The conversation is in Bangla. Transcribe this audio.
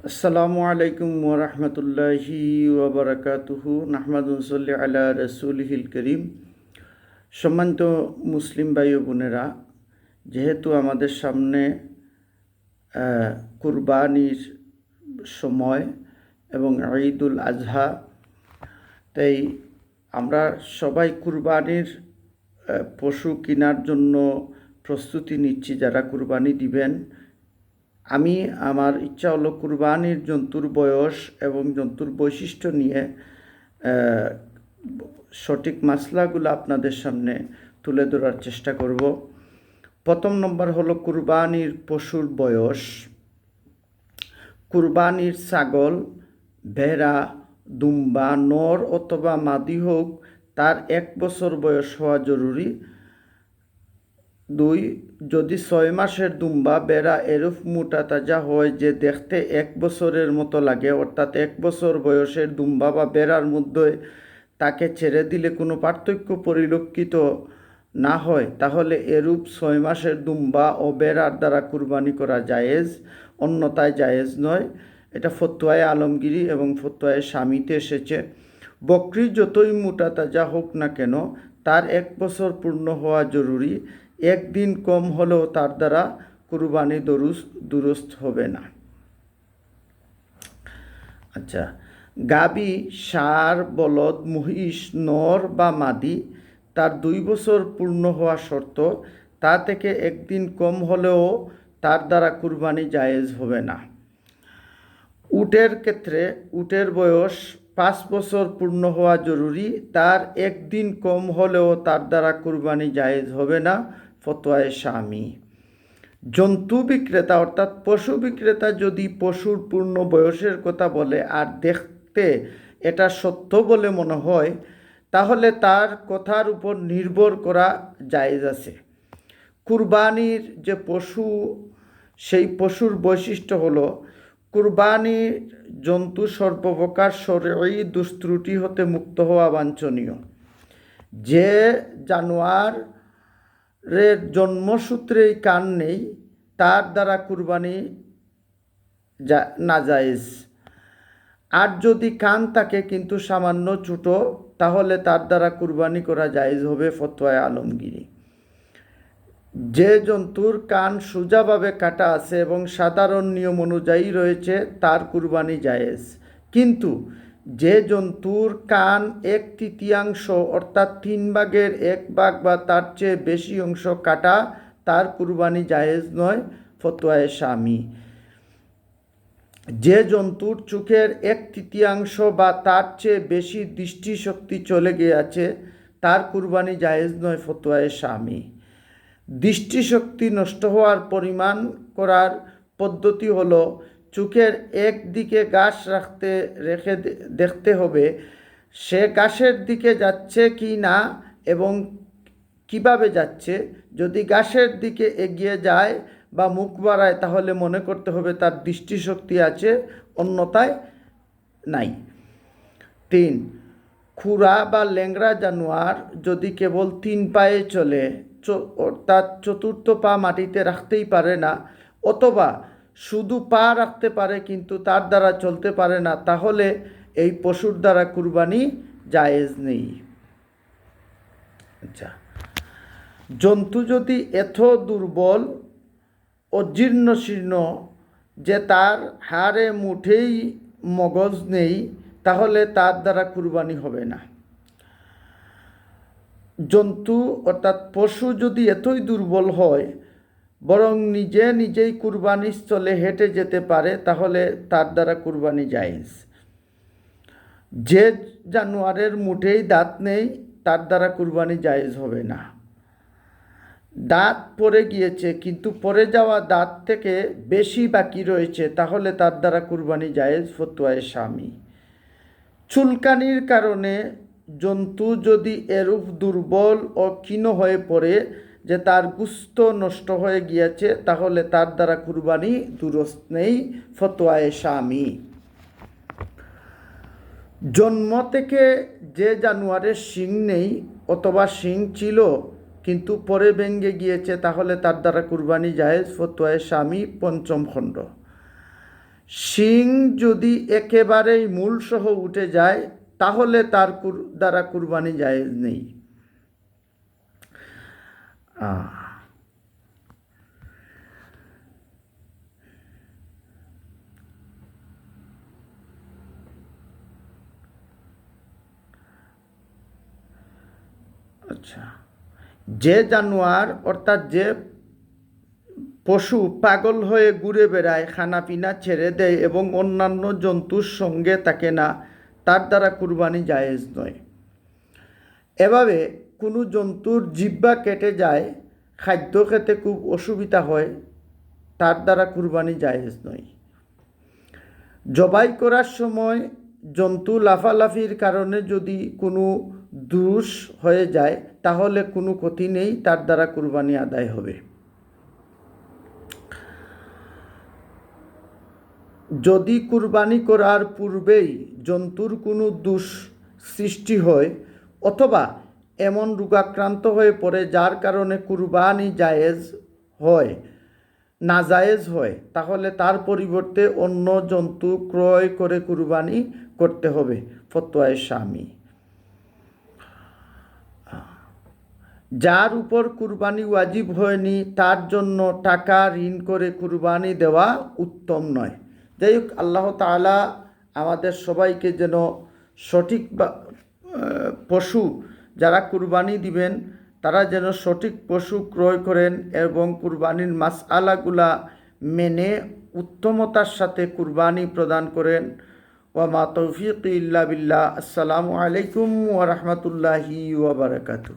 আসসালামু আলাইকুম ওয়া রাহমাতুল্লাহি ওয়া বারাকাতুহু নাহমাদুন সাল্লি আলা রাসূলিহিল করিম। সম্মানিত মুসলিম ভাই ও বোনেরা, যেহেতু আমাদের সামনে কুরবানির সময় এবং ঈদুল আজহা, তাই আমরা সবাই কুরবানির পশু কেনার জন্য প্রস্তুতি নিচ্ছি। যারা কুরবানি দিবেন, আমি আমার ইচ্ছা হলো কুরবানির জন্তুর বয়স এবং জন্তুর বৈশিষ্ট্য নিয়ে সঠিক মাসলাগুলো আপনাদের সামনে তুলে ধরার চেষ্টা করব। প্রথম নম্বর হলো কুরবানির পশুর বয়স। কুরবানির ছাগল, ভেড়া, দুম্বা, নর অথবা মাদি হোক, তার 1 বছর বয়স হওয়া জরুরি। 2, যদি 6 মাসের দুম্বা, বেড়া এরূপ মোটা তাজা হয় যে দেখতে 1 বছরের মতো লাগে, অর্থাৎ 1 বছর বয়সের দুম্বা বা বেড়ার মধ্যে তাকে ছেড়ে দিলে কোনো পার্থক্য পরিলক্ষিত না হয়, তাহলে এরূপ 6 মাসের দুম্বা ও বেড়ার দ্বারা কুরবানি করা জায়েজ, অন্যথায় জায়েজ নয়। এটা ফতোয়ায়ে আলমগীরি এবং ফতোয়ায়ে শামিতে এসেছে। বকরি যতই মোটা তাজা হোক না কেন, তার 1 বছর পূর্ণ হওয়া জরুরি। 1 দিন কম হলেও তার দ্বারা কুরবানি দুরুস্ত হবে না। আচ্ছা, গাবি, ষাঁড়, বলদ, মহিষ, নর বা মাদি, তার 2 বছর পূর্ণ হওয়া শর্ত। তা থেকে 1 দিন কম হলেও তার দ্বারা কুরবানি জায়েজ হবে না। উটের ক্ষেত্রে উটের বয়স 5 বছর পূর্ণ হওয়া জরুরি। তার 1 দিন কম হলেও তার দ্বারা কুরবানি জায়েজ হবে না, ফতোয়ায়ে শামি। জন্তু বিক্রেতা অর্থাৎ পশু বিক্রেতা যদি পশুর পূর্ণ বয়সের কথা বলে আর দেখতে এটা সত্য বলে মনে হয়, তাহলে তার কথার উপর নির্ভর করা জায়েজ আছে। কুরবানির যে পশু, সেই পশুর বৈশিষ্ট্য হলো, কুরবানির জন্তু সর্বপ্রকার শরঈ দুষ্ত্রুটি হতে মুক্ত হওয়া বাঞ্ছনীয়। যে জানোয়ারের জন্মসূত্রেই কান নেই, তার দ্বারা কুরবানি নাজায়েজ। আর যদি কান থাকে কিন্তু সামান্য ছোটো, তাহলে তার দ্বারা কুরবানি করা জায়েজ হবে, ফতোয়ায়ে আলমগীরি। যে জন্তুর কান সোজাভাবে কাটা আছে এবং সাধারণ নিয়ম অনুযায়ী রয়েছে, তার কুরবানি জায়েজ। কিন্তু যে জন্তুর কান 1/3 অর্থাৎ 3 ভাগের 1 ভাগ বা তার চেয়ে বেশি অংশ কাটা, তার কুরবানি জায়েজ নয়, ফতোয়ায়ে শামি। যে জন্তুর চোখের 1/3 বা তার চেয়ে বেশি দৃষ্টিশক্তি চলে গিয়েছে, তার কুরবানি জায়েজ নয়, ফতোয়ায়ে শামি। দৃষ্টিশক্তি নষ্ট হওয়ার পরিমাণ করার পদ্ধতি হলো, চোখের একদিকে ঘাস রেখে দেখতে হবে সে ঘাসের দিকে যাচ্ছে কি না এবং কিভাবে যাচ্ছে। যদি ঘাসের দিকে এগিয়ে যায় বা মুখ বাড়ায়, তাহলে মনে করতে হবে তার দৃষ্টিশক্তি আছে, অন্যথায় নাই। 3, খুরা বা ল্যাংড়া জানোয়ার যদি কেবল 3 পায়ে চলে, অর্থাৎ চতুর্থ পা মাটিতে রাখতেই পারে না, অথবা শুধু পা রাখতে পারে কিন্তু তার দ্বারা চলতে পারে না, তাহলে এই পশুর দ্বারা কুরবানি জায়েজ নেই। আচ্ছা, জন্তু যদি এত দুর্বল ও জীর্ণশীর্ণ যে তার হাড়ে মুঠেই মগজ নেই, তাহলে তার দ্বারা কুরবানি হবে না। জন্তু অর্থাৎ পশু যদি এতই দুর্বল হয়, বরং নিজেই কুরবানির স্থলে হেঁটে যেতে পারে, তাহলে তার দ্বারা কুরবানি জায়েজ। যে জানোয়ারের মুঠেই দাঁত নেই, তার দ্বারা কুরবানি জায়েজ হবে না। দাঁত পড়ে গিয়েছে কিন্তু পড়ে যাওয়া দাঁত থেকে বেশি বাকি রয়েছে, তাহলে তার দ্বারা কুরবানি জায়েজ, ফতোয়ায়ে শামি। চুলকানির কারণে জন্তু যদি এরূপ দুর্বল ও ক্ষীণ হয়ে পড়ে যে তার গোশত নষ্ট হয়ে গিয়েছে, তাহলে তার দ্বারা কুরবানি দুরুস্ত নেই, ফতোয়ায়ে শামি। জন্ম থেকে যে জানোয়ারের শিং নেই অথবা শিং ছিল কিন্তু পরে ভেঙে গিয়েছে, তাহলে তার দ্বারা কুরবানি জায়েজ, ফতোয়ায়ে শামি, 5ম খণ্ড। শিং যদি একেবারেই মূল সহ উঠে যায় তাহলে তার দ্বারা কুরবানি জায়েজ নেই। আচ্ছা, যে জানোয়ার অর্থাৎ যে পশু পাগল হয়ে ঘুরে বেড়ায়, খানাপিনা ছেড়ে দেয় এবং অন্যান্য জন্তুর সঙ্গে থাকে না, তার দ্বারা কুরবানি জায়েজ নয়। এভাবে কোনো জন্তুর জিহ্বা কেটে যায়, খাদ্য খেতে খুব অসুবিধা হয়, তার দ্বারা কুরবানি জায়েজ নয়। জবাই করার সময় জন্তু লাফালাফির কারণে যদি কোনো দোষ হয়ে যায় তাহলে কোনো ক্ষতি নেই, তার দ্বারা কুরবানি আদায় হবে। যদি কুরবানি করার পূর্বেই জন্তুর কোনো দোষ সৃষ্টি হয় অথবা এমন রোগাক্রান্ত হয়ে পড়ে যার কারণে কুরবানি জায়েজ হয় নাজায়েজ হয়, তাহলে তার পরিবর্তে অন্য জন্তু ক্রয় করে কুরবানি করতে হবে। ফতোয়ায়ে শামী। যার উপর কুরবানি ওয়াজিব হয়নি তার জন্য টাকা ঋণ করে কুরবানি দেওয়া উত্তম নয়। যাই হোক, আল্লাহ তাআলা আমাদের সবাইকে যেন সঠিক পশু যারা কুরবানি দিবেন তারা যেন সঠিক পশু ক্রয় করেন এবং কুরবানির মাসআলাগুলা মেনে উত্তমতার সাথে কুরবানি প্রদান করেন। ওয়া মা তৌফিক ইল্লা বিল্লাহ। আসসালামু আলাইকুম ওয়া রাহমাতুল্লাহি ওয়া বারাকাতুহু।